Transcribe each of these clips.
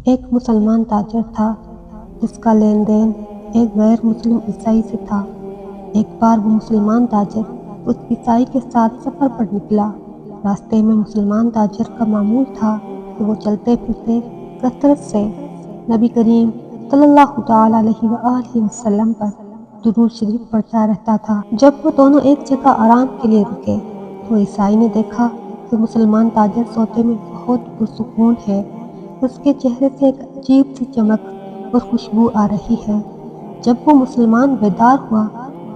ایک مسلمان تاجر تھا جس کا لین دین ایک غیر مسلم عیسائی سے تھا۔ ایک بار وہ مسلمان تاجر اس عیسائی کے ساتھ سفر پر نکلا۔ راستے میں مسلمان تاجر کا معمول تھا کہ وہ چلتے پھرتے کثرت سے نبی کریم صلی اللہ تعالیٰ علیہ وآلہ وسلم پر درود شریف پڑھتا رہتا تھا۔ جب وہ دونوں ایک جگہ آرام کے لیے رکے تو عیسائی نے دیکھا کہ مسلمان تاجر سوتے میں بہت پرسکون ہے۔ اس کے چہرے سے ایک عجیب سی چمک اور خوشبو آ رہی ہے۔ جب وہ مسلمان بیدار ہوا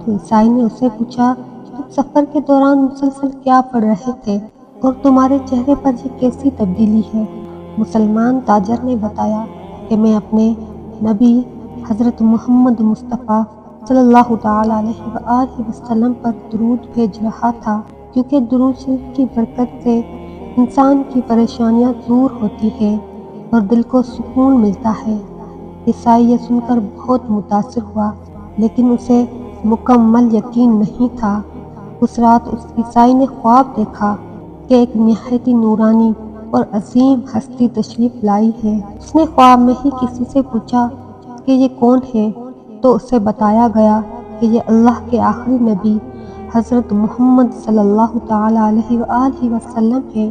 تو عیسائی نے اسے پوچھا، تم سفر کے دوران مسلسل کیا پڑھ رہے تھے اور تمہارے چہرے پر یہ کیسی تبدیلی ہے؟ مسلمان تاجر نے بتایا کہ میں اپنے نبی حضرت محمد مصطفیٰ صلی اللہ تعالیٰ علیہ وآلہ وسلم پر درود بھیج رہا تھا، کیونکہ درود شریف کی برکت سے انسان کی پریشانیاں دور ہوتی ہیں اور دل کو سکون ملتا ہے۔ عیسائی یہ سن کر بہت متاثر ہوا، لیکن اسے مکمل یقین نہیں تھا۔ اس رات اس عیسائی نے خواب دیکھا کہ ایک نہایت نورانی اور عظیم ہستی تشریف لائی ہے۔ اس نے خواب میں ہی کسی سے پوچھا کہ یہ کون ہے، تو اسے بتایا گیا کہ یہ اللہ کے آخری نبی حضرت محمد صلی اللہ تعالیٰ علیہ وآلہ وسلم ہے۔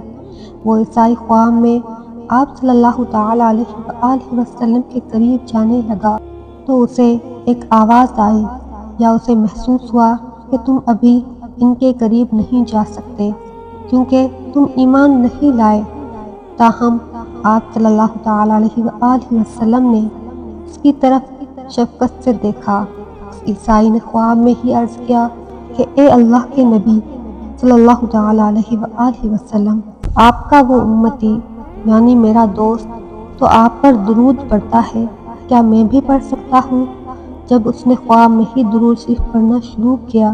وہ عیسائی خواب میں آپ صلی اللہ تعالیٰ علیہ وآلہ وسلم کے قریب جانے لگا تو اسے ایک آواز آئی یا اسے محسوس ہوا کہ تم ابھی ان کے قریب نہیں جا سکتے کیونکہ تم ایمان نہیں لائے۔ تاہم آپ صلی اللہ تعالیٰ علیہ وآلہ وسلم نے اس کی طرف شفقت سے دیکھا۔ اس عیسائی نے خواب میں ہی عرض کیا کہ اے اللہ کے نبی صلی اللہ تعالیٰ علیہ وآلہ وسلم، آپ کا وہ امتی یعنی میرا دوست تو آپ پر درود پڑھتا ہے، کیا میں بھی پڑھ سکتا ہوں؟ جب اس نے خواب میں ہی درود شریف پڑھنا شروع کیا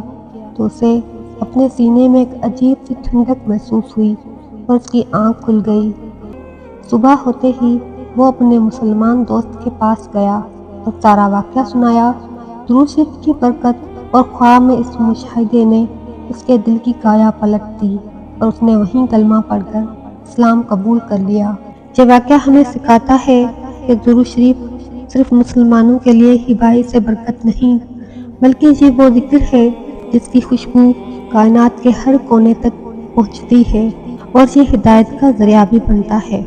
تو اسے اپنے سینے میں ایک عجیب سی ٹھنڈک محسوس ہوئی اور اس کی آنکھ کھل گئی۔ صبح ہوتے ہی وہ اپنے مسلمان دوست کے پاس گیا اور سارا واقعہ سنایا۔ درود شریف کی برکت اور خواب میں اس مشاہدے نے اس کے دل کی کایا پلٹ دی اور اس نے وہیں کلمہ پڑھ کر اسلام قبول کر لیا۔ یہ واقعہ ہمیں سکھاتا ہے کہ درود شریف صرف مسلمانوں کے لیے ہی باعث برکت نہیں، بلکہ یہ وہ ذکر ہے جس کی خوشبو کائنات کے ہر کونے تک پہنچتی ہے اور یہ ہدایت کا ذریعہ بھی بنتا ہے۔